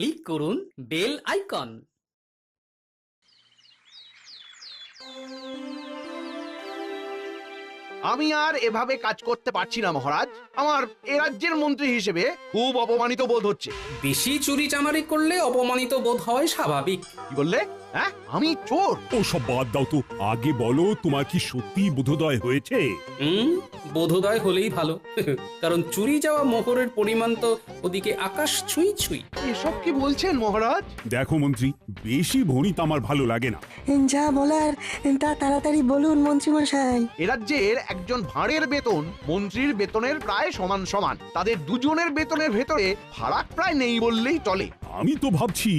Click করুন bell icon. আমি আর এভাবে কাজ করতে পারছি না মহারাজ। আমার এ রাজ্যের মন্ত্রী হিসেবে খুব অপমানিত বোধ হচ্ছে। বেশি চুরি চামারি করলে অপমানিত বোধ হয় স্বাভাবিক। কি বললে? হ্যাঁ, আমি চোর? ও সব বাদ দাও তো, আগে বলো তোমার কি সত্যি বোধোদয় হয়েছে? বোধোদয় হলেই ভালো। কারণ চুরি যাওয়া মোহরের পরিমাণ তো ওদিকে আকাশ ছুঁই ছুঁই। এসব কি বলছেন মহারাজ? দেখো মন্ত্রী, বেশি ভণিত আমার ভালো লাগে না। যা বলার তা তাড়াতাড়ি বলুন মন্ত্রীমশাই। এ রাজ্যের একজন ভাঁড়ের বেতন মন্ত্রীর বেতনের প্রায় সমান সমান। তাদের দুজনের বেতনের ভেতরে ফারাক প্রায় নেই বললেই চলে। আমি তো ভাবছি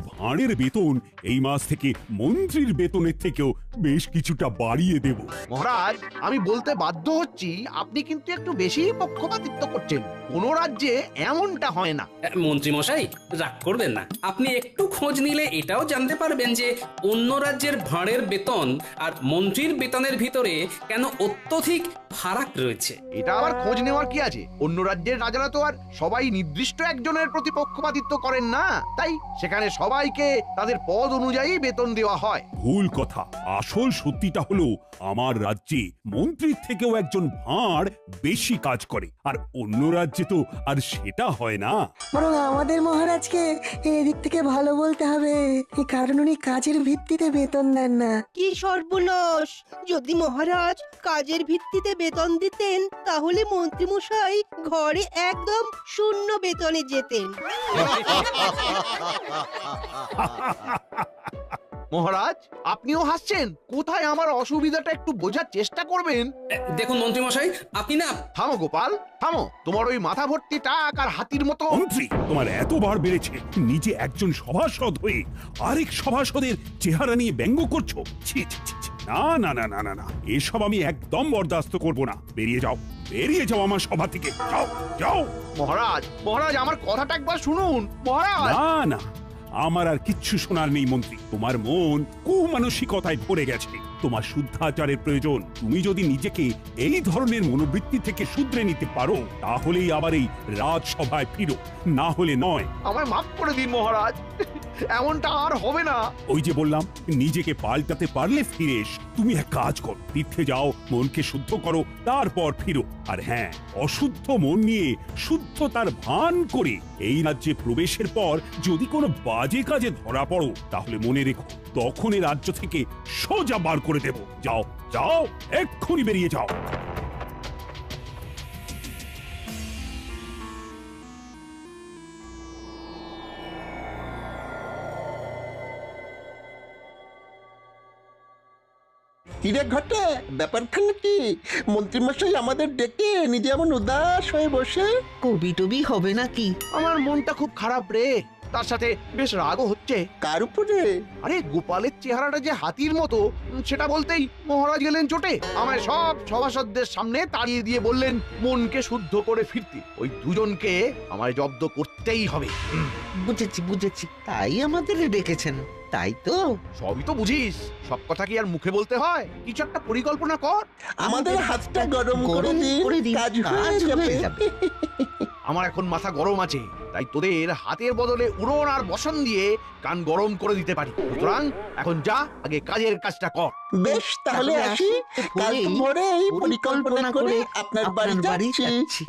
ভাঁড়ের বেতন এই মাস থেকে মন্ত্রীর বেতনের থেকেও বেশ কিছুটা বাড়িয়ে দেব। মহারাজ, আমি বলতে বাধ্য হচ্ছি, আপনি কিন্তু একটু বেশি পক্ষপাতিত্ব করছেন। কোন রাজ্যে এমনটা হয় না। মন্ত্রী মশাই রাগ করবেন না, আপনি একটু খোঁজ নিলে এটাও জানতে পারবেন যে অন্য রাজ্যের ভাঁড়ের বেতন আর মন্ত্রীর বেতনের ভিতরে কেন অত্যধিক ফারাক রয়েছে। এটা আবার খোঁজ নেওয়ার কি আছে? অন্য রাজ্যের রাজারা তো আর সবাই নির্দিষ্ট একজনের প্রতি পক্ষপাতিত্ব করেন না, তাই সেখানে সবাইকে তাদের পদ অনুযায়ী বেতন দেওয়া হয়। ভুল কথা। আসল সত্যিটা হলো আমার রাজ্যে মন্ত্রীর থেকেও একজন ভাঁড় বেশি কাজ করে, আর অন্য রাজ্যে তো আর সেটা হয় না। বরং আমাদের মহারাজকে এদিক থেকে ভালো বলতে হবে, কারণ উনি কাজের ভিত্তিতে বেতন দেন না। কি সর্বনাশ! যদি মহারাজ কাজের ভিত্তিতে বেতন দিতেন তাহলে মন্ত্রীমশাই ঘরে একদম শূন্য বেতনে যেতেন। মহারাজ, আপনিও হাসছেন? কোথায় আমার অসুবিধাটা একটু বোঝার চেষ্টা করবেন। দেখুন মন্ত্রী মশাই, আপনি না। থামো গোপাল, থামো। তোমার ওই মাথা ভর্তি টাক আর হাতির মতো। মন্ত্রী, তোমার এতবার বেড়েছে, নিজে একজন সভাসদ হয়ে আরেক সভাসদের চেহারা নিয়ে ব্যঙ্গ করছো। ছি ছি ছি ছি। না না না না না না, এসব আমি একদম বরদাস্ত করব না। বেরিয়ে যাও, বেরিয়ে যাও আমার সভা থেকে। যাও যাও। মহারাজ, মহারাজ, আমার কথাটা একবার শুনুন মহারাজ। না না, আমার আর কিচ্ছু শোনার নেই মন্ত্রী। তোমার মন কুমানসিকতায় ভরে গেছে। তোমার শুদ্ধাচারের প্রয়োজন। তুমি যদি নিজেকে এই ধরনের মনোবৃত্তি থেকে শুধরে নিতে পারো, তাহলেই আবার এই রাজসভায় ফিরো, না হলে নয়। আমায় মাফ করে দিন মহারাজ, এমনটা আর হবে না। ওই যে বললাম, নিজেকে পাল্টাতে পারলে ফিরে এসো। তুমি এক কাজ করো, তীর্থে যাও, মনকে শুদ্ধ করো, তারপর ফিরো। আর হ্যাঁ, অশুদ্ধ মন নিয়ে শুদ্ধতার ভান করে এই রাজ্যে প্রবেশের পর যদি কোনো বাজে কাজে ধরা পড়ো, তাহলে মনে রেখো, তখন এই রাজ্য থেকে সোজা বার করে দেব। যাও যাও, এক্ষুনি বেরিয়ে যাও। কিরে ঘটে, ব্যাপারখানে কি? মন্ত্রীমশাই আমাদের ডেকে নিজে এমন উদাস হয়ে বসে। কবি টবি হবে নাকি? আমার মনটা খুব খারাপ রে, তার সাথে বেশ রাগও হচ্ছে। কার উপরে? আরে গোপালের চেহারাটা যে হাতির মতো, সেটা বলতেই মহারাজ গেলেন চোটে। আমায় সব সভাসদদের সামনে তাড়িয়ে দিয়ে বললেন মনকে শুদ্ধ করে ফিরতে। ওই দুজনকে আমায় জব্দ করতেই হবে। বুঝেছি বুঝেছি, তাই আমাদের ডেকেছেন, তাই তো? সবই তো বুঝিস, সব কথা কি আর মুখে বলতে হয়? কিছু একটা পরিকল্পনা কর। আমাদের হাতটা গরম করে দিন, কাজ হয়ে যাবে। আমার এখন মাথা গরম আছে, তাই তোদের হাতের বদলে উড়ন আর বসন দিয়ে কান গরম করে দিতে পারি। সুতরাং এখন যা, আগে কাজের কাজটা কর। বেশ, তাহলে আসি। কাল ভোরে এই পরিকল্পনা করে আপনার বাড়ি যাচ্ছি।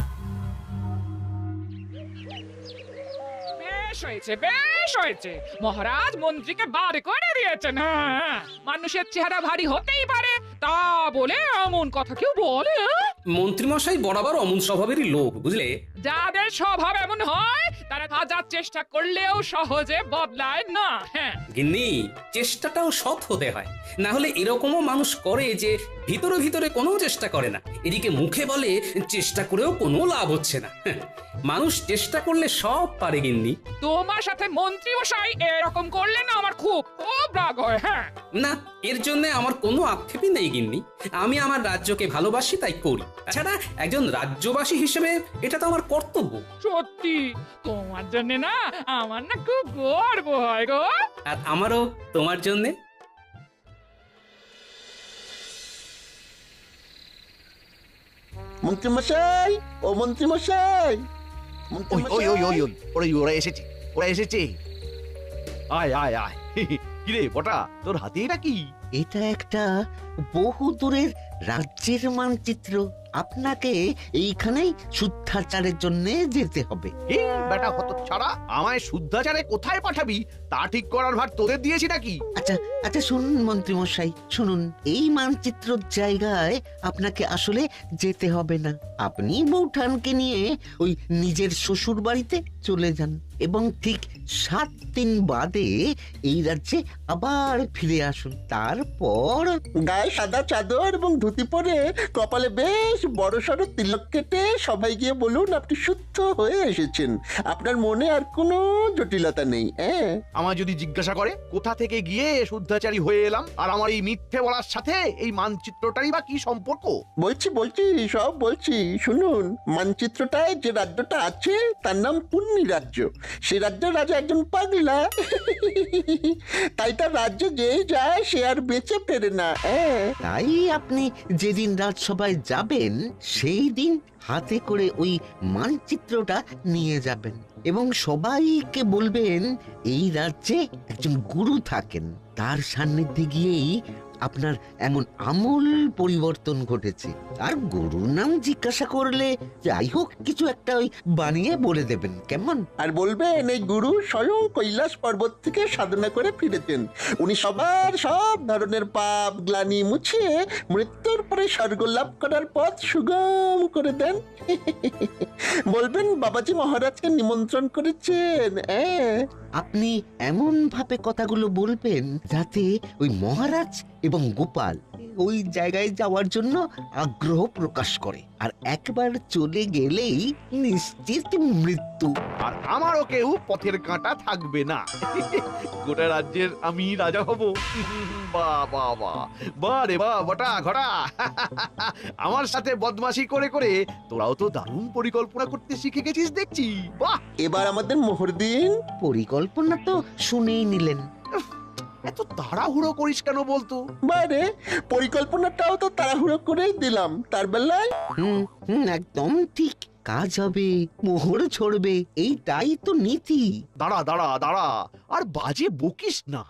বেশ হয়েছে, বেশ হয়েছে। মহারাজ মন্ত্রীকে বার করে দিয়েছেন। হ্যাঁ, মানুষের চেহারা ভারী হতেই পারে, তা বলে এমন কথা কেউ বলে? মন্ত্রী মশাই বরাবর অমন স্বভাবেরই লোক, বুঝলে। যাদের স্বভাব এমন হয় তারা হাজার চেষ্টা করলেও সহজে বদলায় না। হ্যাঁ, গিন্নি, চেষ্টাটাও সৎ হতে হয়, না হলে এরকমও মানুষ করে যে ভিতরে ভিতরে কোনো চেষ্টা করে না, এদিকে মুখে বলে চেষ্টা করেও কোনো লাভ হচ্ছে না। মানুষ চেষ্টা করলে সব পারে গিন্নি। তোমার সাথে মন্ত্রী মশাই এরকম করলে না আমার খুব খুব রাগ হয়। হ্যাঁ না, এর জন্য আমার কোনো আক্ষেপই নেই গিন্নি। আমি আমার রাজ্যকে ভালোবাসি, তাই করি। তাছাড়া একজন রাজ্যবাসী হিসেবে এটা তো আমার কর্তব্য। সত্যি, তোমার জন্য না আমার না খুব গর্ব হয় গো। আর আমারও তোমার জন্যে। মন্ত্রীমশাই, ও মন্ত্রীমশাই, ওই ওই ওই ওই ওরা এসেছে। ওরা এসেছে। আয় আয় আয় কিরে বটা, তোর হাতে এটা কি? এটা একটা বহু দূরের রাজ্যের মানচিত্র। আপনাকে এইখানেই শুদ্ধাচারের জন্য যেতে হবে। এ বেটা হতচ্ছাড়া, আমায় শুদ্ধাচারে কোথায় পাঠাবি তা ঠিক করার ভার তোদের দিয়েছি নাকি? আচ্ছা আচ্ছা, শুনুন মন্ত্রী মশাই, শুনুন। এই মানচিত্রর জায়গায় আপনাকে আসলে যেতে হবে না। আপনি বৌঠানকে নিয়ে ওই নিজের শ্বশুর বাড়িতে চলে যান এবং ঠিক 7 দিন বাদে এই রাজ্যে আবার ফিরে আসুন। তারপর গায়ে সাদা চাদর এবং ধুতি পরে কপালে বেশ বড় সড়ো তিলক কেটে সবাই গিয়ে বলুন আপনি শুদ্ধ হয়ে এসেছেন। আপনার মনে আর কোনো জটিলতা নেই। আমার যদি জিজ্ঞাসা করে কোথা থেকে গিয়ে শুদ্ধাচারী হয়ে এলাম, আর আমার এই মিথ্যে বলার সাথে এই মানচিত্রটারই বা কি সম্পর্ক? বলছি সব বলছি, শুনুন। মানচিত্রটায় যে রাজ্যটা আছে তার নাম পুণ্যি রাজ্য। সে রাজ্যের রাজা একজন পাগলা, তাই তার রাজ্যে যে যায় সে আর বেঁচে ফেরে না। তাই আপনি যেদিন রাজসভায় যাবেন সেই দিন হাতে করে ওই মানচিত্রটা নিয়ে যাবেন এবং সবাইকে বলবেন এই রাজ্যে একজন গুরু থাকেন, তার সান্নিধ্যে গিয়েই আপনার এমন আমূল পরিবর্তন ঘটেছে। আর গুরুর নাম জিজ্ঞাসা করলে যাই হোক কিছু একটা ওই বানিয়ে বলে দেবেন, কেমন? আর বলবেন এই গুরু স্বয়ং কৈলাস পর্বত থেকে সাধনা করে ফিরেছেন। উনি সবার সব ধরনের পাপ গ্লানি মুছিয়ে মৃত্যুর পরে স্বর্গ লাভ করার পথ সুগম করে দেন। বলবেন বাবাজি মহারাজকে নিমন্ত্রণ করেছেন। আপনি এমন ভাবে কথাগুলো বলবেন যাতে ওই মহারাজ এবং গোপাল ওই জায়গায় যাওয়ার জন্য আগ্রহ প্রকাশ করে, আর একবার চলে গেলেই নিশ্চিত মৃত্যু। আর আমারও কেউ পথের কাঁটা থাকবে না। গোটা রাজ্যের আমি রাজা হব। বাহ বাহ বাহ, বাহ রে বাহ বটা ঘটা। আমার সাথে বদমাশি করে করে তোরাও তো দারুণ পরিকল্পনা করতে শিখে গেছিস দেখছি। বাহ, এবার আমাদের মোহর দিন। পরিকল্পনা তো শুনেই নিলেন। এত তাড়াহুড়ো করিস কেন বলতো? বাইরে পরিকল্পনাটাও তো তাড়াহুড়ো করেই দিলাম। তার বেলায় একদম ঠিক। কাজ হবে, মোহর ছড়বে, এইটাই তো নীতি। দাঁড়া দাঁড়া দাঁড়া, আর বাজে বকিস না।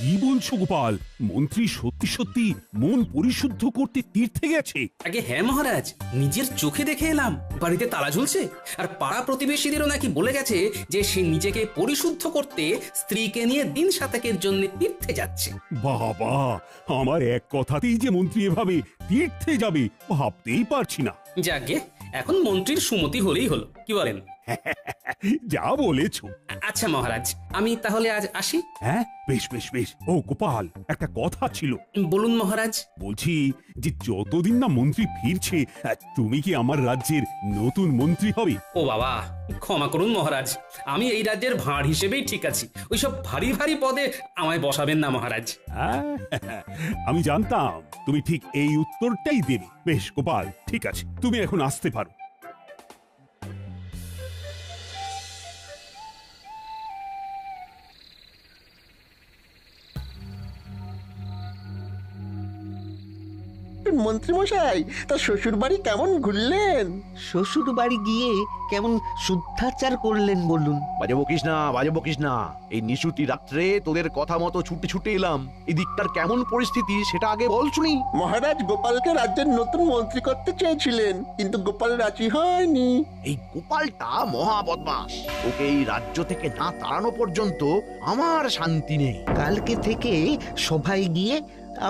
কি বলছো গোপাল? মন্ত্রী সত্যি সত্যি মন পরিশুদ্ধ করতে তীর্থে গেছে? আগে হ্যাঁ মহারাজ, নিজের চোখে দেখে এলাম। বাড়িতে তালা ঝুলছে, আর পাড়া প্রতিবেশীদেরও নাকি বলে গেছে যে সে নিজেকে পরিশুদ্ধ করতে স্ত্রীকে নিয়ে দিন সাতেকের জন্য তীর্থে যাচ্ছে। বাবা, আমার এক কথাতেই যে মন্ত্রী এভাবে তীর্থে যাবে ভাবতেই পারছি না। যাকে এখন মন্ত্রীর সুমতি হলেই হলো, কি বলেন? যা বলেছো। আচ্ছা মহারাজ, আমি তাহলে আজ আসি। হ্যাঁ, বেশ বেশ বেশ। ও গোপাল, একটা কথা ছিল। বলুন মহারাজ। বলছি যে যতদিন না মন্ত্রী ফিরছে তুমি কি আমার রাজ্যের নতুন মন্ত্রী হবে? ও বাবা, ক্ষমা করুন মহারাজ, আমি এই রাজ্যের ভাঁড় হিসেবেই ঠিক আছি। ওইসব ভারী ভারী পদে আমায় বসাবেন না মহারাজ। আমি জানতাম তুমি ঠিক এই উত্তরটাই দেবে। বেশ গোপাল, ঠিক আছে, তুমি এখন আসতে পারো। মন্ত্রী মশাই, তার শ্বশুর বাড়ি কেমন ঘুরলেন? শ্বশুর বাড়ি গিয়ে কেমন শুদ্ধাচার করলেন বলুন? বাজে বকিস না, বাজে বকিস না। এই নিশুতি রাত্রে তোদের কথা মতো ছুটে ছুটে এলাম। এই দিকটার কেমন পরিস্থিতি সেটা আগে বল শুনি। মহারাজ গোপালকে রাজ্যের নতুন মন্ত্রী করতে চেয়েছিলেন, কিন্তু গোপাল রাজি হয়নি। এই গোপালটা মহা বদমাস। ওকে এই রাজ্য থেকে না তাড়ানো পর্যন্ত আমার শান্তি নেই। কালকে থেকে সবাই গিয়ে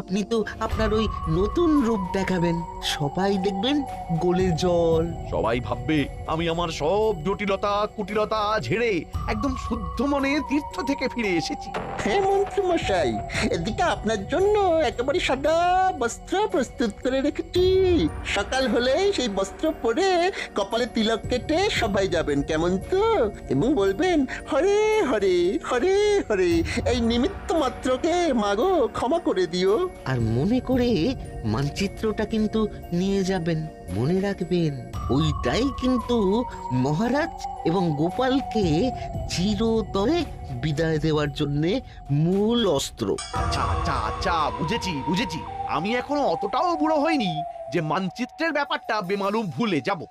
আপনি তো আপনার ওই নতুন রূপ দেখাবেন, সবাই দেখবেন গোলে জল। সবাই ভাববে আমি আমার সব জটিলতা কুটিলতা ঝেড়ে একদম শুদ্ধ মনে তীর্থ থেকে ফিরে এসেছি। হ্যাঁ মন্ত্রী মশাই, এদিকে আপনার জন্য একেবারে সাদা বস্ত্র প্রস্তুত করে রেখেছি। সকাল হলে সেই বস্ত্র পরে কপালে তিলক কেটে সবাই যাবেন, কেমন তো? এবং বলবেন হরে হরে হরে হরে। এই নিমিত্ত মাত্রকে মাগো ক্ষমা করে দিও। আর মনে করে মানচিত্রটা কিন্তু নিয়ে যাবেন। মনে রাখবেন, ওইটাই কিন্তু মহারাজ এবং গোপালকে চিরতরে বিদায় দেওয়ার জন্যে মূল অস্ত্র। আচ্ছা আচ্ছা আচ্ছা, বুঝেছি বুঝেছি। আমি এখনো অতটাও বুড়ো হইনি যে মানচিত্রের ব্যাপারটা বেমালুম ভুলে যাব।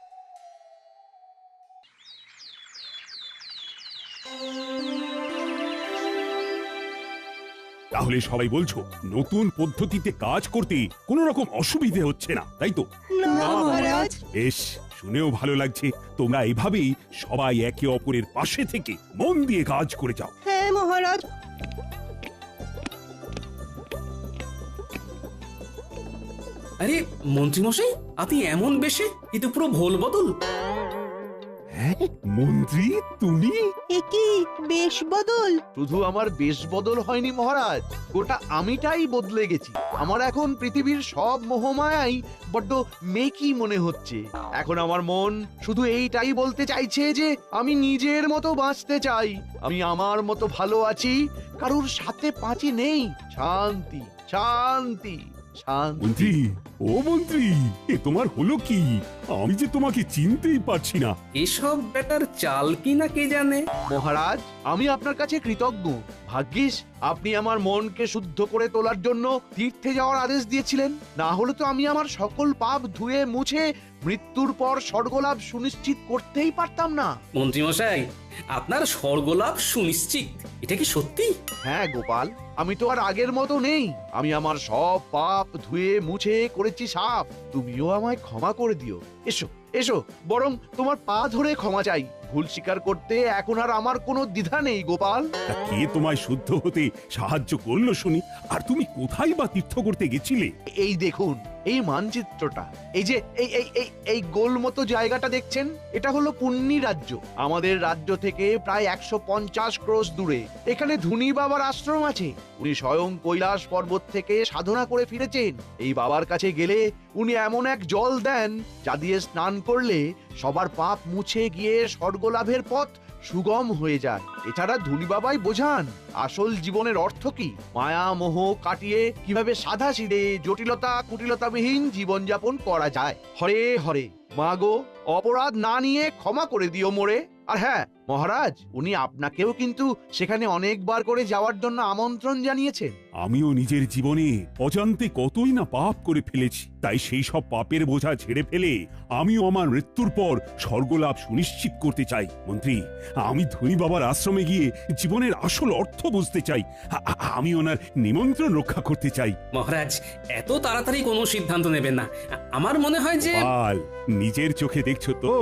তাহলে সবাই বলছো নতুন পদ্ধতিতে কাজ করতে কোনো রকম অসুবিধে হচ্ছে না, তাই তো? না মহারাজ। বেশ, শুনেও ভালো লাগছে। তোমরা এভাবেই সবাই একে অপরের পাশে থেকে মন দিয়ে কাজ করে যাও। হ্যাঁ মহারাজ। আরে মন্ত্রীমশাই, আপনি এমন বেশে? এ তো পুরো ভোল বদল। হ্যাঁ মন্ত্রী, তুমি? এ কি বেশ বদল? শুধু আমার বেশ বদল হয়নি মহারাজ, গোটা আমিটাই বদলে গেছি। আমার এখন পৃথিবীর সব মোহমায়াই বড্ড মেকি মনে হচ্ছে। এখন আমার মন শুধু এইটাই বলতে চাইছে যে আমি নিজের মতো বাঁচতে চাই, আমি আমার মতো ভালো আছি, কারুর সাথে পাঁচি নেই। শান্তি শান্তি শান্তি। মন্ত্রী, ও মন্ত্রী, এ তোমার হলো কি? আমি যে তোমাকে চিনতেই পারছি না। এসব ব্যাটার চাল কি না কে জানে। মহারাজ, আমি আপনার কাছে কৃতজ্ঞ। ভাগ্যিস আপনি আমার মনকে শুদ্ধ করে তোলার জন্য তীর্থে যাওয়ার আদেশ দিয়েছিলেন, না হলে তো আমি আমার সকল পাপ ধুয়ে মুছে মৃত্যুর পর স্বর্গলাভ সুনিশ্চিত করতেই পারতাম না। মন্ত্রীমশাই, আপনার স্বর্গলাভ সুনিশ্চিত, এটা কি সত্যি? হ্যাঁ গোপাল, আমি তো আর আগের মতো নেই। আমি আমার সব পাপ ধুয়ে মুছে করেছি সাফ। তুমিও আমায় ক্ষমা করে দিও। এসো এসো, বরং তোমার পা ধরে ক্ষমা চাই। ভুল স্বীকার করতে এখন আর আমার কোনো দ্বিধা নেই গোপাল। তা কে তোমায় শুদ্ধ হতে সাহায্য করলো শুনি? আর তুমি কোথায় বা তীর্থ করতে গেছিলে? এই দেখুন এই মানচিত্রটা, এই যে এই এই এই এই গোল মতো জায়গাটা দেখছেন, এটা হলো পুণ্যি রাজ্য। আমাদের রাজ্য থেকে প্রায় 150 ক্রোশ দূরে এখানে ধুনি বাবার আশ্রম আছে। উনি স্বয়ং কৈলাস পর্বত থেকে সাধনা করে ফিরেছেন। এই বাবার কাছে গেলে উনি এমন এক জল দেন যা দিয়ে স্নান করলে সবার পাপ মুছে গিয়ে স্বর্গলাভের পথ সুগম হয়ে যায়। এছাড়া ধুনি বাবাই বোঝান আসল জীবনের অর্থ কি, মায়া মোহ কাটিয়ে কিভাবে সাদা সিধে জটিলতা কুটিলতাবিহীন জীবনযাপন করা যায়। হরে হরে, মা গো, অপরাধ না নিয়ে ক্ষমা করে দিও মোরে। আর হ্যাঁ মহারাজ, উনি আপনাকেও কিন্তু সেখানে অনেকবার করে যাওয়ার জন্য আমন্ত্রণ জানিয়েছেন। আমিও নিজের জীবনে অজান্তে কতই না পাপ করে ফেলেছি, তাই সেই সব পাপের বোঝা ছেড়ে ফেলে আমিও আমার মৃত্যুর পর স্বর্গলাভ সুনিশ্চিত করতে চাই। মন্ত্রী, আমি ধনী বাবার আশ্রমে গিয়ে জীবনের আসল অর্থ বুঝতে চাই। আমি ওনার নিমন্ত্রণ রক্ষা করতে চাই। মহারাজ, এত তাড়াতাড়ি কোনো সিদ্ধান্ত নেবেন না। আমার মনে হয় যে পাল, নিজের চোখে দেখছো তো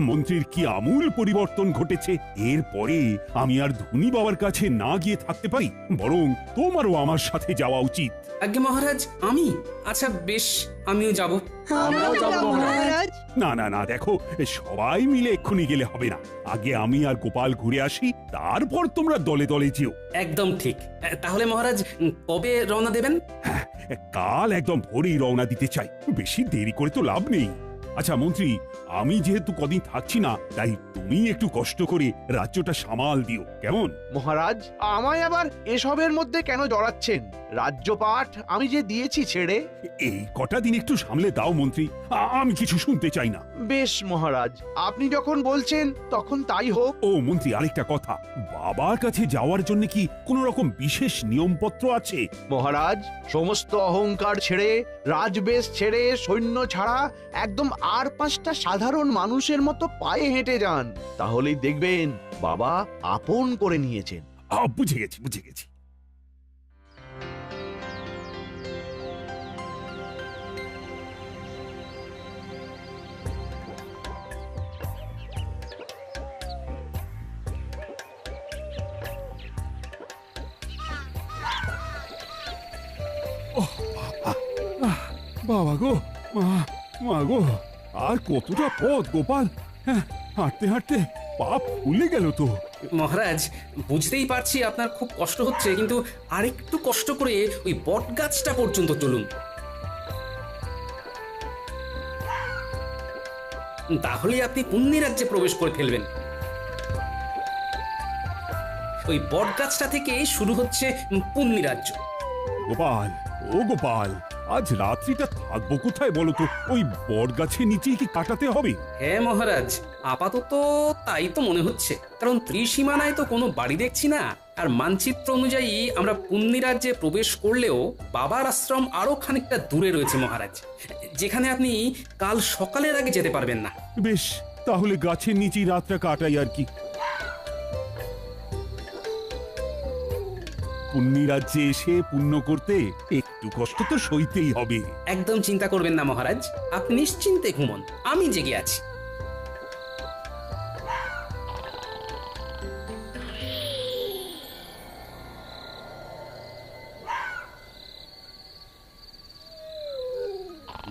মন্ত্রীর কি আমূল পরিবর্তন ঘটেছে। এরপরে আমি আর ধনী বাবার কাছে না গিয়ে থাকতে পারি, বরং তোমারও আমার সাথে যাওয়া উচিত। আজ্ঞে মহারাজ, আমি? আচ্ছা বেশ, আমিও যাব। আমরাও যাব মহারাজ। না না না, দেখো, সবাই মিলে এক্ষুনি গেলে হবে না। আগে আমি আর গোপাল ঘুরে আসি, তারপর তোমরা দলে দলে যেও। একদম ঠিক। তাহলে মহারাজ, কবে রওনা দেবেন? হ্যাঁ, কাল একদম ভোরেই রওনা দিতে চাই, বেশি দেরি করে তো লাভ নেই। আচ্ছা মন্ত্রী, আমি যেহেতু কদিন থাকছি না, তাই তুমি একটু কষ্ট করে রাজ্যটা সামাল দিও, কেমন? মহারাজ, আমায় আবার এসবের মধ্যে কেন জড়াচ্ছেন? রাজ্যপাঠ আমি যে দিয়েছি ছেড়ে। এই কটা দিন একটু সামলে দাও মন্ত্রী, আমি কিছু শুনতে চাই না। বেশ মহারাজ, আপনি যখন বলছেন তখন তাই হোক। ও মন্ত্রী, আরেকটা কথা, বাবার কাছে যাওয়ার জন্য কি কোনো রকম বিশেষ নিয়মপত্র আছে? মহারাজ, সমস্ত অহংকার ছেড়ে, রাজবেশ ছেড়ে, সৈন্য ছাড়া একদম আর 5টা সাধারণ মানুষের মতো পায়ে হেঁটে যান, তাহলেই দেখবেন বাবা আপন করে নিয়েছেন। বুঝে গেছি বুঝে গেছি। বাবা গো, মা গো, আর কতটা পথ গোপাল। হ্যাঁ, হাঁটতে হাঁটতে পা ফুলে গেল তো। মহারাজ, বুঝতেই পারছি আপনার খুব কষ্ট হচ্ছে, কিন্তু আরেকটু কষ্ট করে ওই বট গাছটা পর্যন্ত চলুন, তাহলে আপনি পুণ্যি রাজ্যে প্রবেশ করে ফেলবেন। ওই বট গাছটা থেকে শুরু হচ্ছে পুণ্যি রাজ্য। গোপাল, ও গোপাল, আজ রাত্রিটা থাকবো কোথায় বলো তো? ওই বট গাছের নিচেই কি কাটাতে হবে? হ্যাঁ মহারাজ, আপাতত তাই তো মনে হচ্ছে, কারণ ত্রিসীমানায় তো কোনো বাড়ি দেখছি না। আর মানচিত্র অনুযায়ী আমরা পুণ্যি রাজ্যে প্রবেশ করলেও বাবার আশ্রম আরো খানিকটা দূরে রয়েছে মহারাজ, যেখানে আপনি কাল সকালের আগে যেতে পারবেন না। বেশ, তাহলে গাছের নিচেই রাতটা কাটাই আর কি। পুণ্যি রাজ্যে এসে পুণ্য করতে একটু কষ্ট তো সইতেই হবে। একদম চিন্তা করবেন না মহারাজ, আপনি নিশ্চিন্তে ঘুমন, আমি জেগে আছি।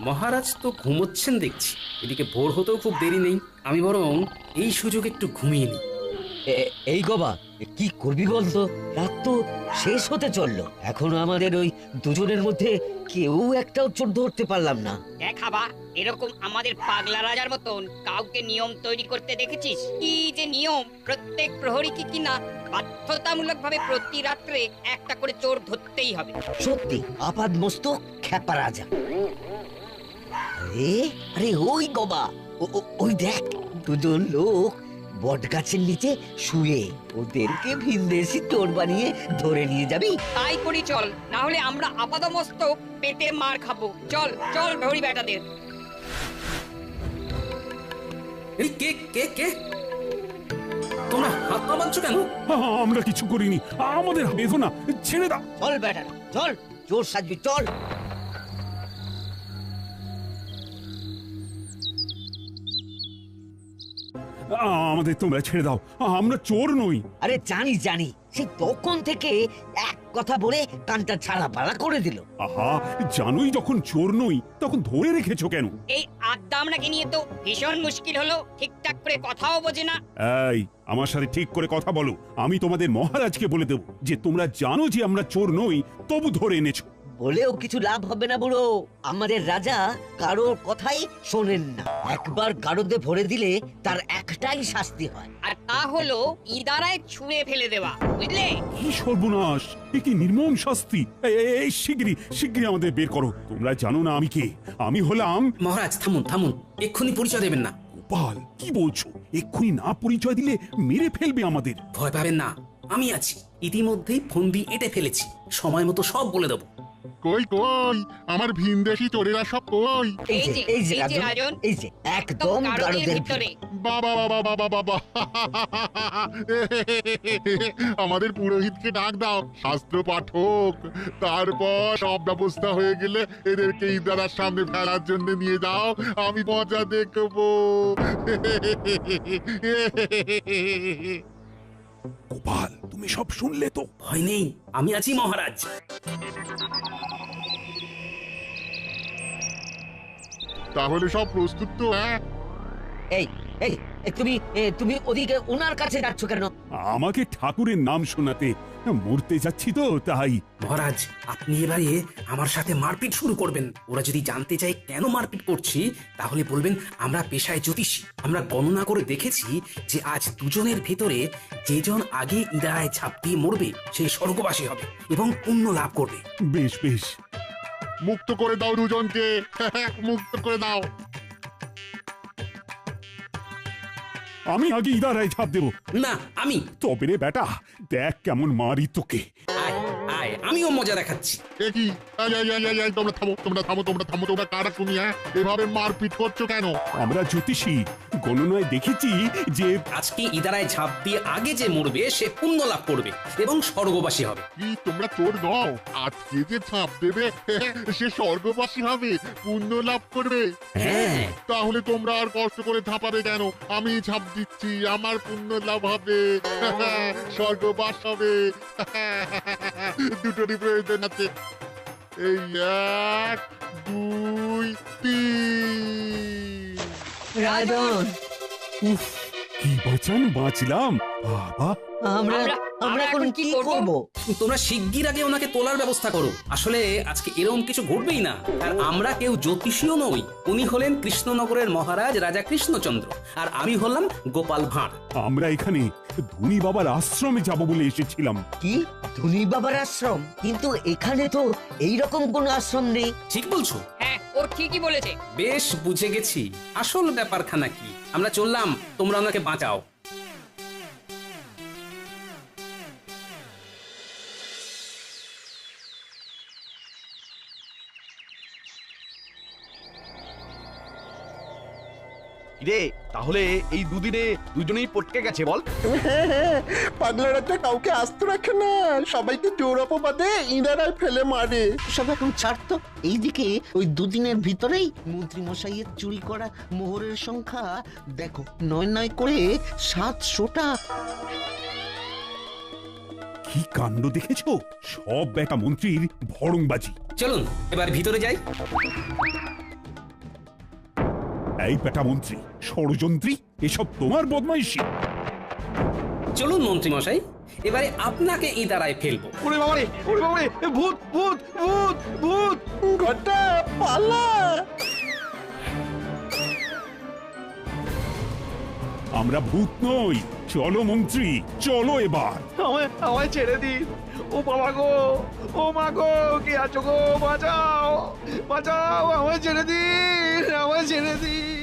মহারাজ তো ঘুমোচ্ছেন দেখছি, এদিকে ভোর হতেও খুব দেরি নেই, আমি বরং এই সুযোগ একটু ঘুমিয়ে নিই। এই গবা, কি করবি বলতো? রাত তো শেষ হতে চললো, এখনো আমাদের ওই দুজনের মধ্যে কেউ একটাও চোর ধরতে পারলাম না। দেখাবা, এরকম আমাদের পাগলা রাজার মতন কাউকে নিয়ম তৈরি করতে দেখেছিস? কি যে নিয়ম, প্রত্যেক প্রহরীকে কিনা বাধ্যতামূলক ভাবে প্রতি রাত্রে একটা করে চোর ধরতেই হবে। সত্যি আপাদ মস্তক খ্যাপা রাজা। আরে আরে ওই গবা, ওই দেখ, দুজন লোক বট গাছের নিচে শুয়ে, ওদেরকে ভিনদেশি চোর বানিয়ে ধরে নিয়ে যাবি? তাই করি চল, না হলে আমরা আপাদমস্তক পেটে মার খাবো। চল চল প্রহরী বেটাদের। এই কে কে কে তোমরা হাত পা বাঁধছো কেন? আমরা কিছু করিনি, আমাদের বেঁধো না, ছেড়ে দাও। চল বেটা চল, চোর সাজবি চল। আমাদের তোমরা ছেড়ে দাও, আমরা চোর নই। আরে জানি জানি, সে তখন থেকে এক কথা বলে কানটা ছাড়া পালা করে দিল। আহা, জানোই যখন চোর নই তখন ধরে রেখেছো কেন? এই আড্ডা আমরাকে নিয়ে তো ভীষণ মুশকিল হলো, ঠিকঠাক করে কথাও বোঝে না। এই, আমার সাথে ঠিক করে কথা বলো। আমি তোমাদের মহারাজকে বলে দেব যে তোমরা জানো যে আমরা চোর নই, তবু ধরে এনেছো। বলেও কিছু লাভ হবে না বুড়ো, আমাদের রাজা কারোর কথাই শোনেন না। একবার গারদে ভরে দিলে তার একটাই শাস্তি হয়, আর তা হলো ইদারায় ছুঁড়ে ফেলে দেওয়া, বুঝলে? কি সর্বনাশ, এ কি নির্মম শাস্তি! এই শিগগিরই শিগগিরই আমাদের বের করো। তোমরা জানো না আমি কে? আমি হলাম... মহারাজ থামুন থামুন, এক্ষুনি পরিচয় দেবেন না। গোপাল, কি বলছো? এক্ষুনি না পরিচয় দিলে মেরে ফেলবে আমাদের। ভয় পাবেন না, আমি আছি। ইতিমধ্যেই ফন্দি এঁটে ফেলেছি, সময় মতো সব বলে দেবো। কই কই আমার ভিনদেশি চোরেরা সব কই? এই যে রাজন, এই যে একদম গারদের ভিতরে। বাবা বাবা বাবা বাবা, আমাদের পুরোহিতকে ডাক দাও, শাস্ত্র পাঠক। তারপর সব ব্যবস্থা হয়ে গেলে এদেরকে ইদারার সামনে ফেলার জন্য নিয়ে যাও, আমি মজা দেখবো। গোপাল, তুমি সব শুনলে তো? ভয় নেই, আমি আছি মহারাজ। তাহলে সব প্রস্তুত তো? হ্যাঁ, এই এই তুমি ওদিকে ওনার কাছে যাচ্ছ কেন? আমাকে ঠাকুরের নাম শোনাতে। মরতে যাচ্ছি তো তাই। মহারাজ, আপনি এবারে আমার সাথে মারপিট শুরু করবেন। ওরা যদি জানতে চায় কেন মারপিট করছি, তাহলে বলবেন আমরা পেশায় জ্যোতিষী। আমরা গণনা করে দেখেছি যে আজ দুজনের ভেতরে যেজন আগে ইদারায় ঝাঁপ দিয়ে মরবে সে স্বর্গবাসী হবে এবং পুণ্য লাভ করবে। বেশ বেশ, মুক্ত করে দাও দুজনকে, মুক্ত করে দাও। আমি আগে ইদারায় ঝাঁপ দেবো। না, আমি। তবে রে বেটা, দেখ কেমন মারি তোকে। আয় আয়, আমিও মজা দেখাচ্ছি। কি তোমরা থামো, তোমরা থামো, তোমরা থামো, তোমরা কারা তুমি? হ্যাঁ, এভাবে মারপিট করছো কেন? আমরা জ্যোতিষী, গণনায় দেখেছি যে আজকে ইদারায় ঝাঁপ দিয়ে আগে যে মরবে সে পুণ্য লাভ করবে এবং স্বর্গবাসী হবে। কি তোমরা চোর নও? আজকে যে ঝাঁপ দেবে সে স্বর্গবাসী হবে, পুণ্য লাভ করবে। হ্যাঁ, তাহলে তোমরা আর কষ্ট করে ঝাঁপাবে কেন? আমি ঝাঁপ দিচ্ছি, আমার পুণ্য লাভ হবে, স্বর্গবাস হবে। দুটোরই প্রয়োজন আছে। এই 1 2 3। রাজন, উফ, কি বাঁচান বাঁচলাম বাবা। আমরা এখন কি করব? তোমরা শিগগির আগে ওনাকে তোলার ব্যবস্থা করো। আসলে আজকে এরকম কিছু ঘটবেই না। আর আমরা কেউ জ্যোতিষীও নই। উনি হলেন কৃষ্ণনগরের মহারাজ রাজা কৃষ্ণচন্দ্র, আর আমি হলাম গোপাল ভাঁড়। আমরা এখানে ধনী বাবার আশ্রমে যাব বলে এসেছিলাম। কি ধনী বাবার আশ্রম? কিন্তু এখানে তো এইরকম কোন আশ্রম নেই। ঠিক বলছো? হ্যাঁ ও ঠিকই বলেছে। বেশ বুঝে গেছি আসল ব্যাপারখানা কি। আমরা চললাম, তোমরা ওনাকে বাঁচাও। রে তাহলে এই দুদিনে দুজনেই পটকে গেছে বল? পাগলা রাজা কাউকে আস্ত রাখে না, সবাইকে জোর অপবাদে ইনারাই ফেলে মারে। সব এখন ছাড়তো। এইদিকে ওই দুদিনের ভিতরেই মন্ত্রী মশাইয়ের চুরি করা মোহরের সংখ্যা দেখো, ৯ করে ৭০০টা। কি কাণ্ড দেখেছো? সব বেটা মন্ত্রীর ভড়ংবাজি। চলুন এবার ভিতরে যাই। এই বেটা মন্ত্রী, ষড়যন্ত্রী, এসব তোমার বদমাইশি। চলুন মন্ত্রী মশাই, এবারে আপনাকে ইদারায় ফেলবো। ওরে বাবারে, ওরে বাবারে, ভূত ভূত ভূত ভূত! ঘটা পালা! আমরা ভূত নই। চলো মন্ত্রী, চলো এবার। আমায় ছেড়ে দিন। ও বাবা গো, ও মা গো, কে আছো গো? বাঁচাও, বাঁচাও, আমায় ছেড়ে দিন, আমায় ছেড়ে দিন।